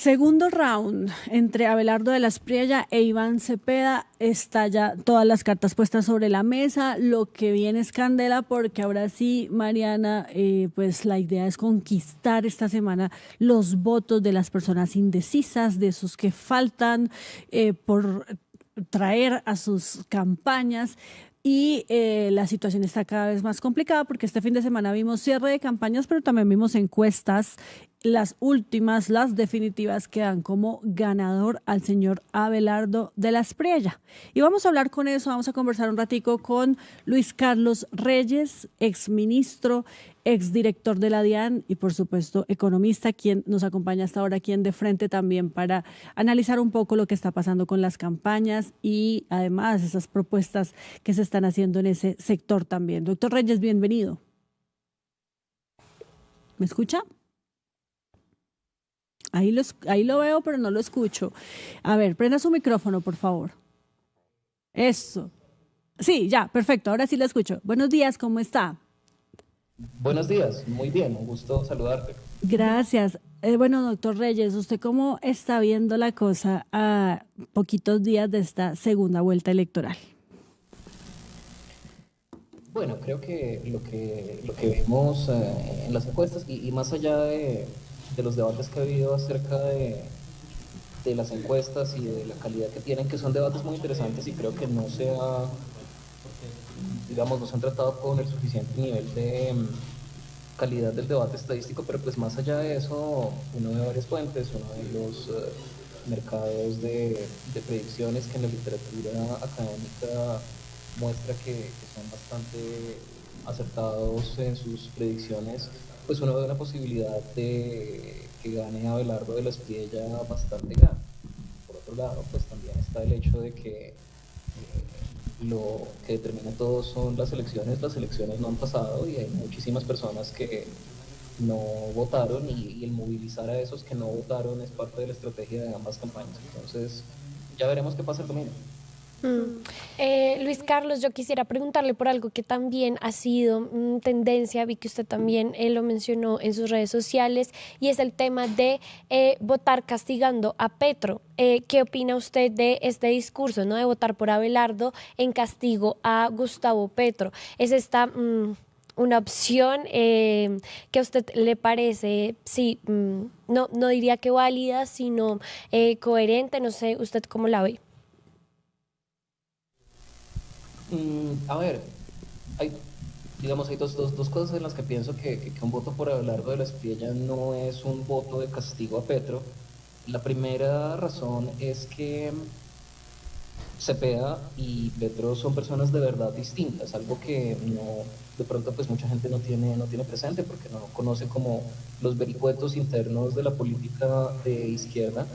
Segundo round entre Abelardo de la Espriella e Iván Cepeda. Está ya todas las cartas puestas sobre la mesa. Lo que viene es candela porque ahora sí, Mariana, pues la idea es conquistar esta semana los votos de las personas indecisas, de esos que faltan por traer a sus campañas. Y la situación está cada vez más complicada porque este fin de semana vimos cierre de campañas, pero también vimos encuestas, las últimas, las definitivas, que dan como ganador al señor Abelardo de la Espriella. Y vamos a hablar con eso, vamos a conversar un ratico con Luis Carlos Reyes, exministro, exdirector de la DIAN y por supuesto economista, quien nos acompaña hasta ahora aquí en De Frente también para analizar un poco lo que está pasando con las campañas y además esas propuestas que se están haciendo en ese sector también. Doctor Reyes, bienvenido. ¿Me escucha? Ahí lo veo, pero no lo escucho. A ver, prenda su micrófono, por favor. Eso. Sí, ya, perfecto. Ahora sí lo escucho. Buenos días, ¿cómo está? Buenos días, muy bien, un gusto saludarte. Gracias. Bueno, doctor Reyes, ¿usted cómo está viendo la cosa a poquitos días de esta segunda vuelta electoral? Bueno, creo que lo que vemos en las encuestas y más allá de los debates que ha habido acerca de las encuestas y de la calidad que tienen, que son debates muy interesantes y creo que digamos, no se han tratado con el suficiente nivel de calidad del debate estadístico, pero pues más allá de eso, uno ve varias fuentes, uno ve los mercados de predicciones que en la literatura académica muestra que son bastante acertados en sus predicciones, pues uno ve una posibilidad de que gane Abelardo de la Espriella bastante grande. Por otro lado, pues también está el hecho de que lo que determina todo son las elecciones no han pasado y hay muchísimas personas que no votaron y el movilizar a esos que no votaron es parte de la estrategia de ambas campañas. Entonces, ya veremos qué pasa el domingo. Luis Carlos, yo quisiera preguntarle por algo que también ha sido tendencia, vi que usted también lo mencionó en sus redes sociales, y es el tema de votar castigando a Petro. ¿Qué opina usted de este discurso, ¿no? De votar por Abelardo en castigo a Gustavo Petro? ¿Es esta una opción que a usted le parece, sí, no diría que válida, sino coherente? No sé, ¿usted cómo la ve? A ver, hay, digamos, hay dos cosas en las que pienso que un voto por Abelardo de la Espriella no es un voto de castigo a Petro. La primera razón es que Cepeda y Petro son personas de verdad distintas, algo que no, de pronto pues mucha gente no tiene presente porque no conoce como los vericuetos internos de la política de izquierda.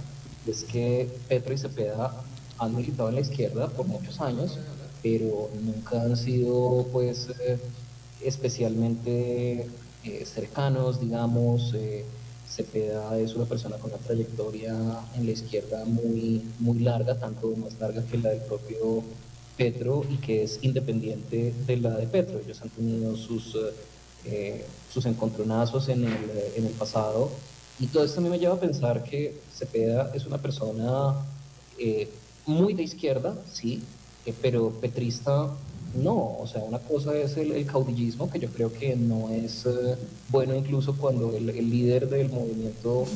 Es que Petro y Cepeda han militado en la izquierda por muchos años, pero nunca han sido pues especialmente cercanos, digamos. Cepeda es una persona con una trayectoria en la izquierda muy larga, tanto más larga que la del propio Petro y que es independiente de la de Petro. Ellos han tenido sus encontronazos en el pasado y todo esto a mí me lleva a pensar que Cepeda es una persona eh, muy de izquierda, sí, pero petrista no. O sea, una cosa es el caudillismo, que yo creo que no es bueno incluso cuando el líder del movimiento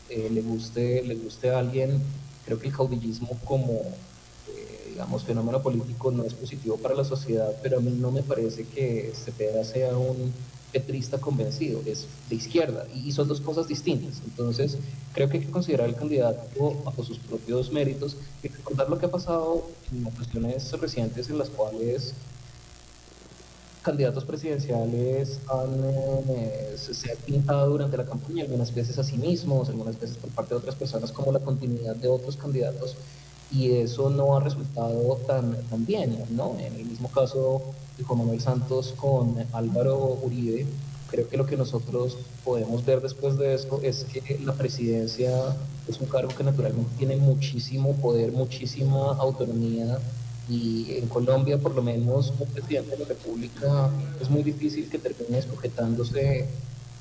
le guste a alguien. Creo que el caudillismo como, digamos, fenómeno político no es positivo para la sociedad, pero a mí no me parece que Cepeda sea un petrista convencido, es de izquierda y son dos cosas distintas. Entonces, creo que hay que considerar al candidato bajo sus propios méritos y recordar lo que ha pasado en ocasiones recientes en las cuales candidatos presidenciales se han pintado durante la campaña, algunas veces a sí mismos, algunas veces por parte de otras personas, como la continuidad de otros candidatos, y eso no ha resultado tan bien, ¿no? En el mismo caso de Juan Manuel Santos con Álvaro Uribe, creo que lo que nosotros podemos ver después de esto es que la presidencia es un cargo que naturalmente tiene muchísimo poder, muchísima autonomía, y en Colombia, por lo menos, un presidente de la República es muy difícil que termine sujetándose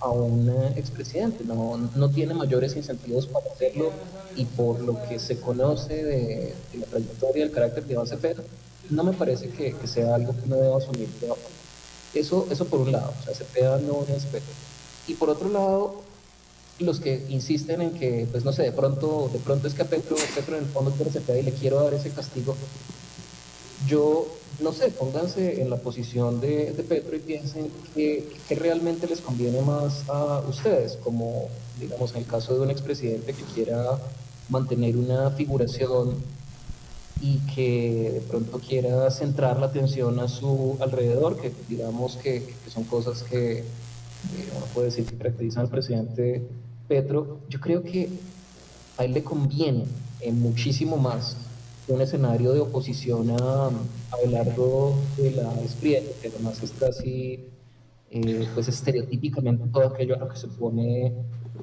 a un expresidente, no tiene mayores incentivos para hacerlo, y por lo que se conoce de la trayectoria, del carácter de Iván Cepeda, no me parece que sea algo que uno deba asumir. Eso por un lado, o sea, Cepeda no es Petro. Y por otro lado, los que insisten en que, pues no sé, de pronto es que a Petro en el fondo quiere Cepeda y le quiero dar ese castigo. Yo, no sé, pónganse en la posición de Petro y piensen que realmente les conviene más a ustedes, como, digamos, en el caso de un expresidente que quiera mantener una figuración y que de pronto quiera centrar la atención a su alrededor, que digamos que son cosas que uno puede decir que caracterizan al presidente Petro. Yo creo que a él le conviene muchísimo más un escenario de oposición a Abelardo de la Espriella, que además es casi pues estereotípicamente todo aquello a lo que se pone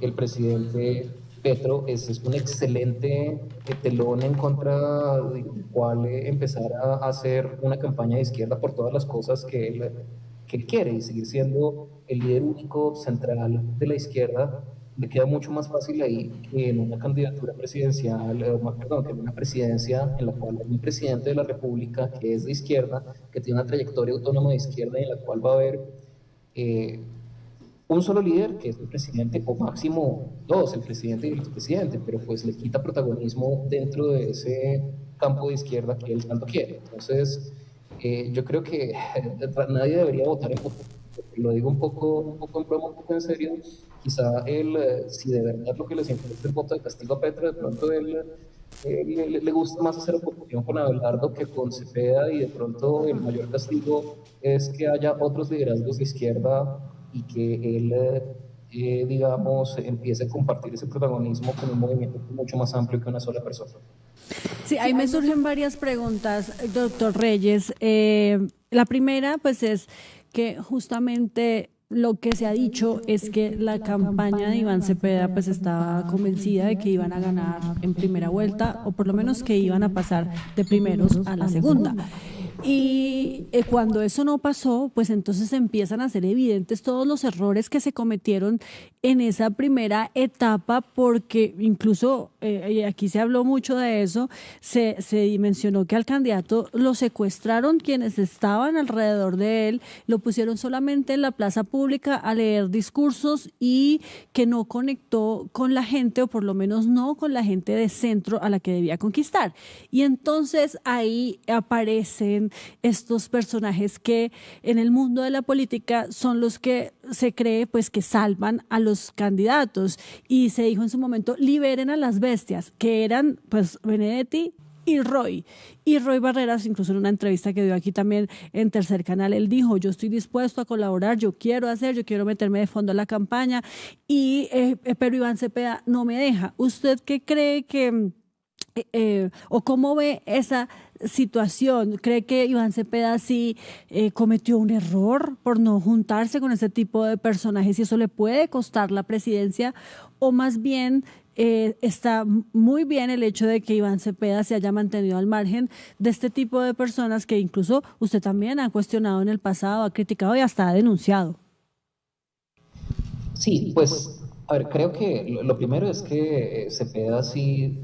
el presidente Petro. Es un excelente telón en contra del cual empezar a hacer una campaña de izquierda por todas las cosas que él quiere, y seguir siendo el líder único central de la izquierda. Le queda mucho más fácil ahí que en una candidatura presidencial, perdón, que en una presidencia en la cual hay un presidente de la República que es de izquierda, que tiene una trayectoria autónoma de izquierda, y en la cual va a haber eh, un solo líder, que es el presidente, o máximo dos, el presidente y el expresidente, pero pues le quita protagonismo dentro de ese campo de izquierda que él tanto quiere. Entonces, yo creo que nadie debería votar en poco. Lo digo un poco en broma, un poco en serio. Quizá él, si de verdad lo que les interesa es el voto de castigo a Petro, de pronto le gusta más hacer oposición con Abelardo que con Cepeda, y de pronto el mayor castigo es que haya otros liderazgos de izquierda y que él, digamos, empiece a compartir ese protagonismo con un movimiento mucho más amplio que una sola persona. Sí, ahí me surgen varias preguntas, doctor Reyes. La primera, pues, es que justamente lo que se ha dicho es que la campaña de Iván Cepeda, pues, estaba convencida de que iban a ganar en primera vuelta, o por lo menos que iban a pasar de primeros a la segunda. Y cuando eso no pasó, pues entonces empiezan a ser evidentes todos los errores que se cometieron en esa primera etapa, porque incluso aquí se habló mucho de eso, se mencionó que al candidato lo secuestraron quienes estaban alrededor de él, lo pusieron solamente en la plaza pública a leer discursos, y que no conectó con la gente, o por lo menos no con la gente de centro a la que debía conquistar. Y entonces ahí aparecen estos personajes que en el mundo de la política son los que se cree pues que salvan a los candidatos, y se dijo en su momento: liberen a las bestias, que eran pues Benedetti y Roy Barreras. Incluso en una entrevista que dio aquí también en Tercer Canal, él dijo: yo estoy dispuesto a colaborar, yo quiero meterme de fondo a la campaña, pero Iván Cepeda no me deja. ¿Usted qué cree que o cómo ve esa situación? ¿Cree que Iván Cepeda sí cometió un error por no juntarse con ese tipo de personajes y eso le puede costar la presidencia? ¿O más bien está muy bien el hecho de que Iván Cepeda se haya mantenido al margen de este tipo de personas que incluso usted también ha cuestionado en el pasado, ha criticado y hasta ha denunciado? Sí, pues, a ver, creo que lo primero es que Cepeda, si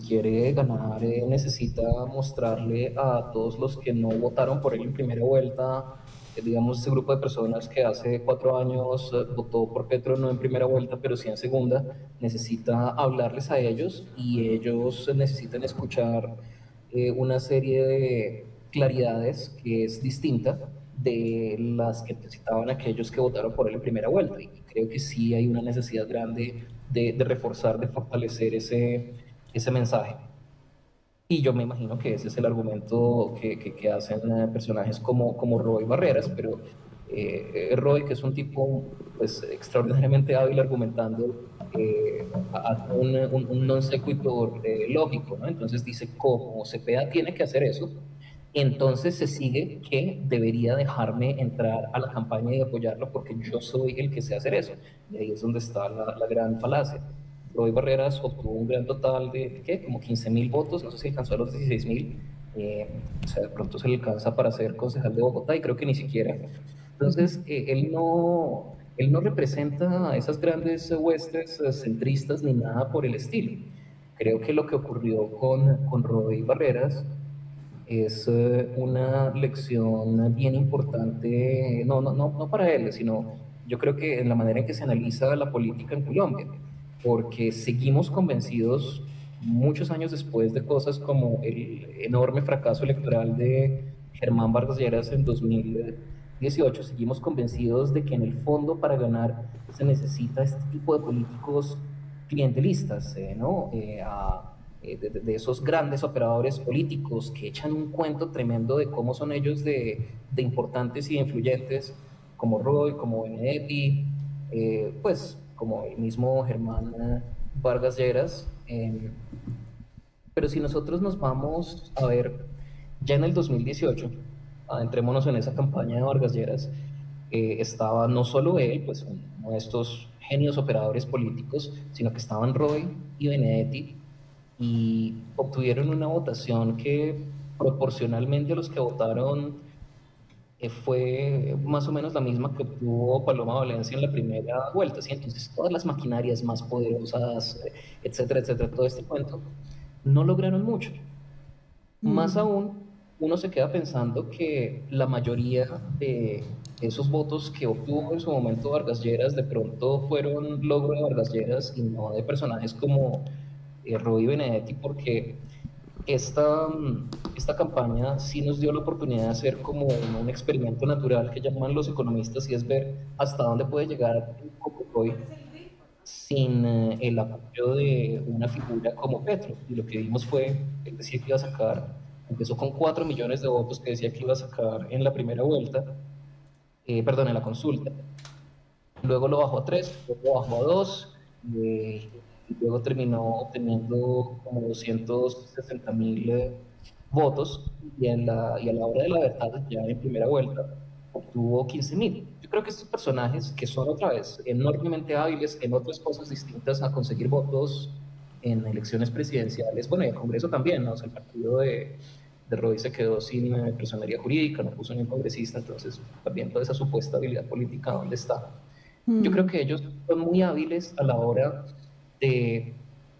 quiere ganar, necesita mostrarle a todos los que no votaron por él en primera vuelta, digamos, ese grupo de personas que hace 4 años votó por Petro, no en primera vuelta, pero sí en segunda, necesita hablarles a ellos, y ellos necesitan escuchar una serie de claridades que es distinta de las que necesitaban aquellos que votaron por él en primera vuelta. Y creo que sí hay una necesidad grande de reforzar, de fortalecer ese mensaje. Y yo me imagino que ese es el argumento que hacen personajes como Roy Barreras, pero Roy, que es un tipo pues, extraordinariamente hábil argumentando, hace un non sequitur lógico, ¿no? Entonces dice: como Cepeda tiene que hacer eso, entonces se sigue que debería dejarme entrar a la campaña y apoyarlo porque yo soy el que sé hacer eso. Y ahí es donde está la gran falacia. Roy Barreras obtuvo un gran total de, ¿qué? Como 15.000 votos, no sé si alcanzó a los 16.000, o sea, de pronto se le alcanza para ser concejal de Bogotá, y creo que ni siquiera. Entonces, él él no representa a esas grandes huestes centristas ni nada por el estilo. Creo que lo que ocurrió con Roy Barreras es una lección bien importante, no para él, sino yo creo que en la manera en que se analiza la política en Colombia, porque seguimos convencidos muchos años después de cosas como el enorme fracaso electoral de Germán Vargas Lleras en 2018, seguimos convencidos de que en el fondo para ganar se necesita este tipo de políticos clientelistas, ¿no? De esos grandes operadores políticos que echan un cuento tremendo de cómo son ellos de importantes y influyentes, como Roy, como Benedetti, pues como el mismo Germán Vargas Lleras. Pero si nosotros nos vamos a ver ya en el 2018, adentrémonos en esa campaña de Vargas Lleras, estaba no solo él, pues uno de estos genios operadores políticos, sino que estaban Roy y Benedetti, y obtuvieron una votación que proporcionalmente a los que votaron fue más o menos la misma que obtuvo Paloma Valencia en la primera vuelta, ¿sí? Entonces todas las maquinarias más poderosas, etcétera, etcétera, todo este cuento, no lograron mucho. Más Mm. aún, uno se queda pensando que la mayoría de esos votos que obtuvo en su momento Vargas Lleras de pronto fueron logro de Vargas Lleras y no de personajes como Roy Benedetti, porque esta campaña sí nos dio la oportunidad de hacer como un experimento natural que llaman los economistas, y es ver hasta dónde puede llegar un poco Roy sin el apoyo de una figura como Petro. Y lo que vimos fue, él decía que iba a sacar, empezó con 4 millones de votos que decía que iba a sacar en la primera vuelta, perdón, en la consulta. Luego lo bajó a 3, luego lo bajó a 2, y luego terminó obteniendo como 260.000 votos, y a la hora de la verdad, ya en primera vuelta, obtuvo 15.000. Yo creo que estos personajes, que son otra vez enormemente hábiles en otras cosas distintas a conseguir votos en elecciones presidenciales, bueno, y en Congreso también, ¿no? O sea, el partido de Roy se quedó sin personería jurídica, no puso ni un congresista, entonces también toda esa supuesta habilidad política, ¿dónde está? Yo creo Mm. que ellos son muy hábiles a la hora de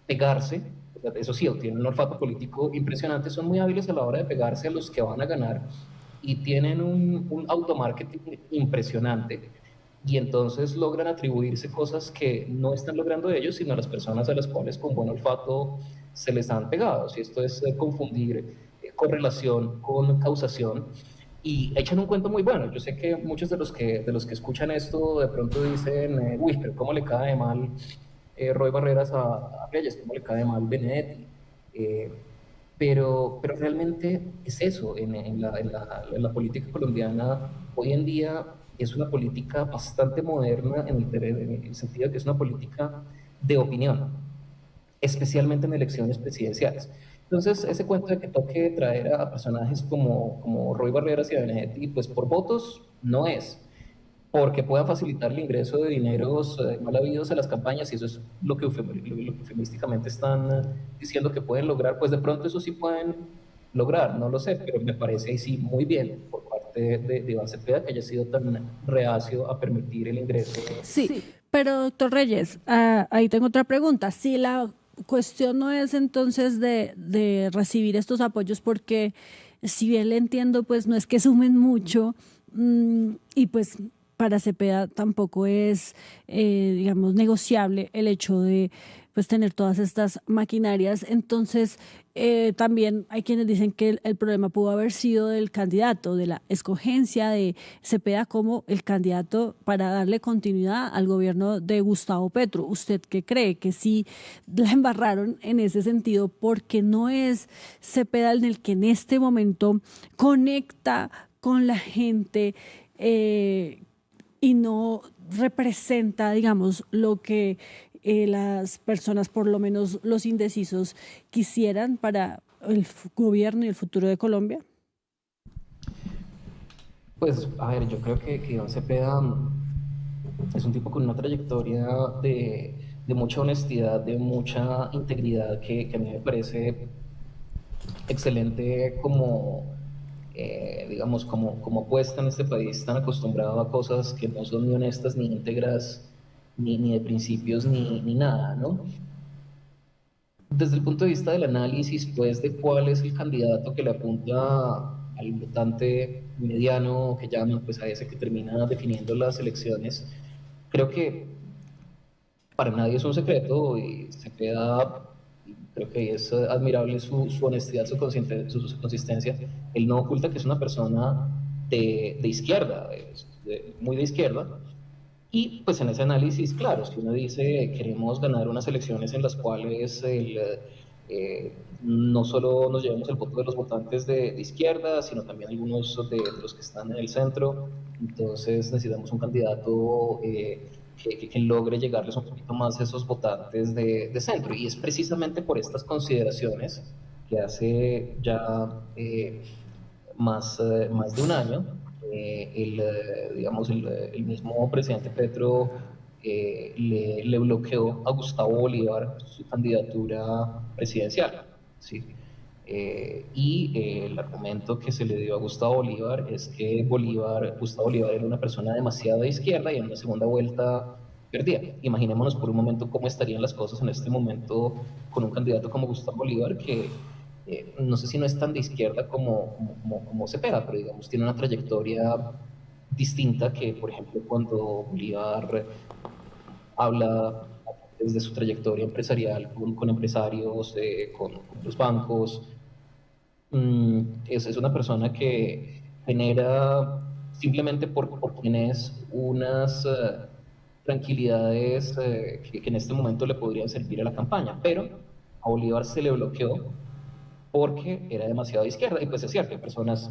pegarse, o sea, eso sí, tienen un olfato político impresionante, son muy hábiles a la hora de pegarse a los que van a ganar, y tienen un automarketing impresionante, y entonces logran atribuirse cosas que no están logrando ellos, sino a las personas a las cuales con buen olfato se les han pegado. Si esto es confundir correlación con causación, y echan un cuento muy bueno. Yo sé que muchos de los que escuchan esto de pronto dicen, uy, pero ¿cómo le cae mal Roy Barreras a Reyes? ¿Cómo le cae mal Benedetti? Eh, pero realmente es eso, en la política colombiana hoy en día es una política bastante moderna en el sentido de que es una política de opinión, especialmente en elecciones presidenciales. Entonces, ese cuento de que toque traer a personajes como Roy Barreras y a Benedetti, pues por votos no es, porque puedan facilitar el ingreso de dineros mal habidos a las campañas, y eso es lo que eufemísticamente están diciendo que pueden lograr, pues de pronto eso sí pueden lograr, no lo sé, pero me parece ahí sí muy bien por parte de Iván Cepeda que haya sido tan reacio a permitir el ingreso. Sí, pero doctor Reyes, ahí tengo otra pregunta. Si la cuestión no es entonces de recibir estos apoyos, porque si bien le entiendo, pues no es que sumen mucho, y pues para Cepeda tampoco es, digamos, negociable el hecho de pues tener todas estas maquinarias. Entonces, también hay quienes dicen que el problema pudo haber sido del candidato, de la escogencia de Cepeda como el candidato para darle continuidad al gobierno de Gustavo Petro. ¿Usted qué cree? Que sí la embarraron en ese sentido, porque no es Cepeda en el que en este momento conecta con la gente, y no representa, digamos, lo que las personas, por lo menos los indecisos, quisieran para el gobierno y el futuro de Colombia? Pues, a ver, yo creo que Iván Cepeda es un tipo con una trayectoria de mucha honestidad, de mucha integridad, que a mí me parece excelente como digamos, como puesta en este país tan acostumbrado a cosas que no son ni honestas, ni íntegras, ni de principios, ni nada, ¿no? Desde el punto de vista del análisis, pues, de cuál es el candidato que le apunta al votante mediano, que llaman, pues, a ese que termina definiendo las elecciones, creo que para nadie es un secreto y Cepeda, creo que es admirable su honestidad, su consistencia. Él no oculta que es una persona de izquierda, muy de izquierda. Y pues en ese análisis, claro, si uno dice queremos ganar unas elecciones en las cuales no solo nos llevemos el voto de los votantes de izquierda, sino también algunos de los que están en el centro, entonces necesitamos un candidato que logre llegarles un poquito más a esos votantes de centro. Y es precisamente por estas consideraciones que hace ya más de un año, digamos, el mismo presidente Petro le bloqueó a Gustavo Bolívar su candidatura presidencial, ¿sí? El argumento que se le dio a Gustavo Bolívar es que Gustavo Bolívar era una persona demasiado de izquierda y en una segunda vuelta perdía. Imaginémonos por un momento cómo estarían las cosas en este momento con un candidato como Gustavo Bolívar que no sé si no es tan de izquierda como Cepeda, pero digamos tiene una trayectoria distinta que, por ejemplo, cuando Bolívar habla desde su trayectoria empresarial con empresarios, con los bancos, es una persona que genera simplemente por quien es unas tranquilidades que en este momento le podrían servir a la campaña, pero a Bolívar se le bloqueó porque era demasiado de izquierda, y pues es cierto, hay personas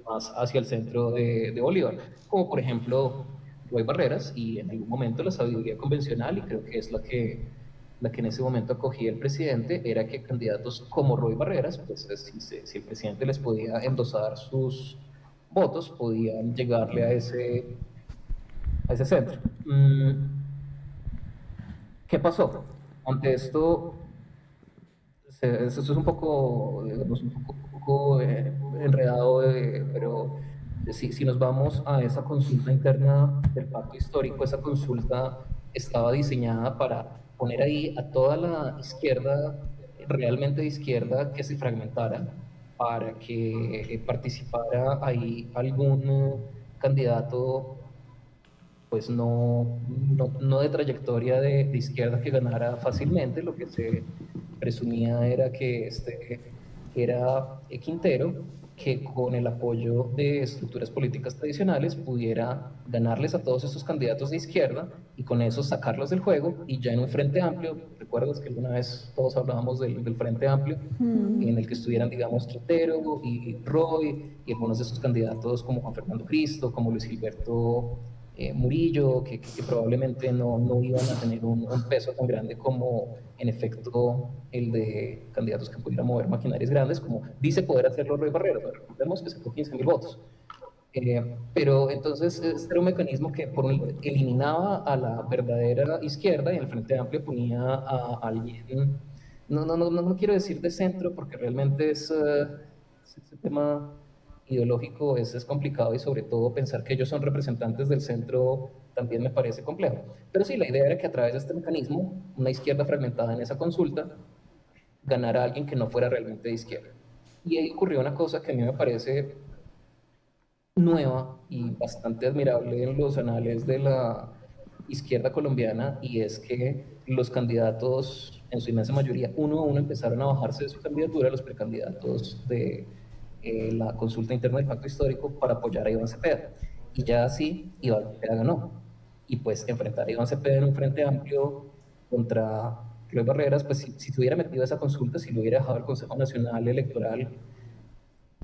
más hacia el centro de Bolívar, como por ejemplo Roy Barreras, y en algún momento la sabiduría convencional, y creo que es la que en ese momento acogía el presidente, era que candidatos como Roy Barreras, pues si el presidente les podía endosar sus votos, podían llegarle a ese centro. ¿Qué pasó? Ante esto, esto es un poco, digamos, un poco enredado, pero si nos vamos a esa consulta interna del pacto histórico, esa consulta estaba diseñada para poner ahí a toda la izquierda, realmente de izquierda, que se fragmentara, para que participara ahí algún candidato pues no de trayectoria de izquierda que ganara fácilmente. Lo que se presumía era que era Quintero, que con el apoyo de estructuras políticas tradicionales pudiera ganarles a todos estos candidatos de izquierda y con eso sacarlos del juego, y ya en un frente amplio, recuerdas que alguna vez todos hablábamos del frente amplio, en el que estuvieran, digamos, Quintero y Roy y algunos de esos candidatos como Juan Fernando Cristo, como Luis Gilberto Murillo, que probablemente no iban a tener un peso tan grande como en efecto el de candidatos que pudieran mover maquinarias grandes, como dice poder hacerlo Roy Barreras. Recordemos que sacó 15.000 votos. Pero entonces este era un mecanismo que eliminaba a la verdadera izquierda y en el Frente Amplio ponía a alguien, no quiero decir de centro, porque realmente ese tema ideológico es complicado, y sobre todo pensar que ellos son representantes del centro también me parece complejo. Pero sí, la idea era que a través de este mecanismo, una izquierda fragmentada en esa consulta ganara a alguien que no fuera realmente de izquierda. Y ahí ocurrió una cosa que a mí me parece nueva y bastante admirable en los anales de la izquierda colombiana, y es que los candidatos, en su inmensa mayoría, uno a uno empezaron a bajarse de su candidatura, los precandidatos de la consulta interna del pacto histórico, para apoyar a Iván Cepeda. Y ya así, Iván Cepeda ganó. Y pues enfrentar a Iván Cepeda en un frente amplio contra Roy Barreras, pues si se hubiera metido a esa consulta, si lo hubiera dejado el Consejo Nacional Electoral,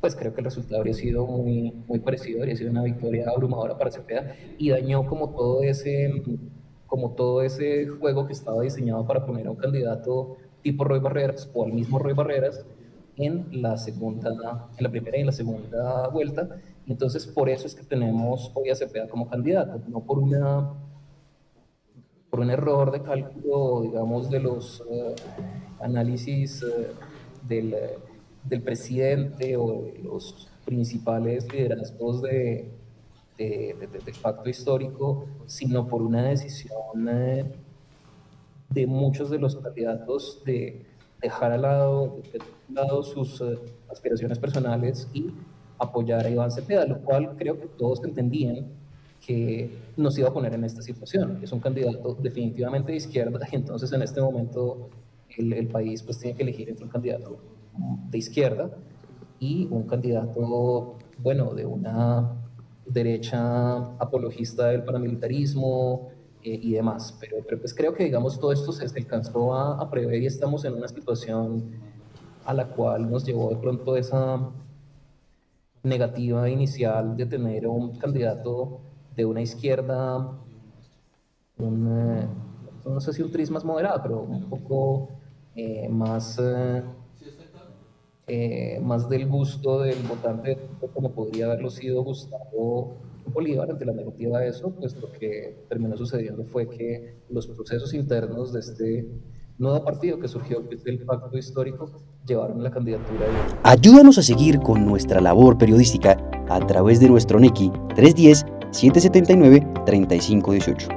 pues creo que el resultado habría sido muy parecido, habría sido una victoria abrumadora para Cepeda, y dañó como todo ese juego que estaba diseñado para poner a un candidato tipo Roy Barreras o al mismo Roy Barreras en la primera y en la segunda vuelta. Entonces, por eso es que tenemos hoy a Cepeda como candidato, no por un error de cálculo, digamos, de los análisis del presidente o de los principales liderazgos del pacto histórico, sino por una decisión de muchos de los candidatos de dejar a lado sus aspiraciones personales y apoyar a Iván Cepeda, lo cual creo que todos entendían que nos iba a poner en esta situación. Es un candidato definitivamente de izquierda, y entonces en este momento el país pues tiene que elegir entre un candidato de izquierda y un candidato, bueno, de una derecha apologista del paramilitarismo y demás. Pero pues creo que, digamos, todo esto se alcanzó a prever y estamos en una situación a la cual nos llevó de pronto esa negativa inicial de tener un candidato de una izquierda, no sé si un tris más moderado, pero un poco más del gusto del votante, como podría haberlo sido Gustavo Bolívar. Ante la negativa de eso, pues lo que terminó sucediendo fue que los procesos internos de este nuevo partido que surgió, que es el Pacto Histórico, llevaron la candidatura de... Ayúdanos a seguir con nuestra labor periodística a través de nuestro NECI 310-779-3518.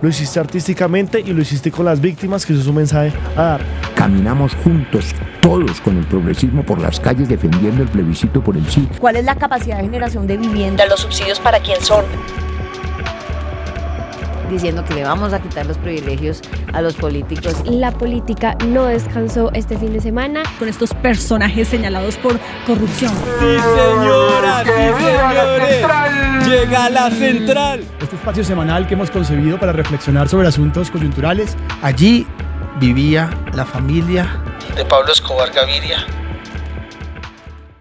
Lo hiciste artísticamente y lo hiciste con las víctimas, que eso es un mensaje a dar. Caminamos juntos, todos con el progresismo por las calles defendiendo el plebiscito por el sí. ¿Cuál es la capacidad de generación de vivienda? ¿Los subsidios para quién son? Diciendo que le vamos a quitar los privilegios a los políticos. La política no descansó este fin de semana con estos personajes señalados por corrupción. Sí, señoras, sí, señores, llega la central. Este espacio semanal que hemos concebido para reflexionar sobre asuntos coyunturales. Allí vivía la familia de Pablo Escobar Gaviria.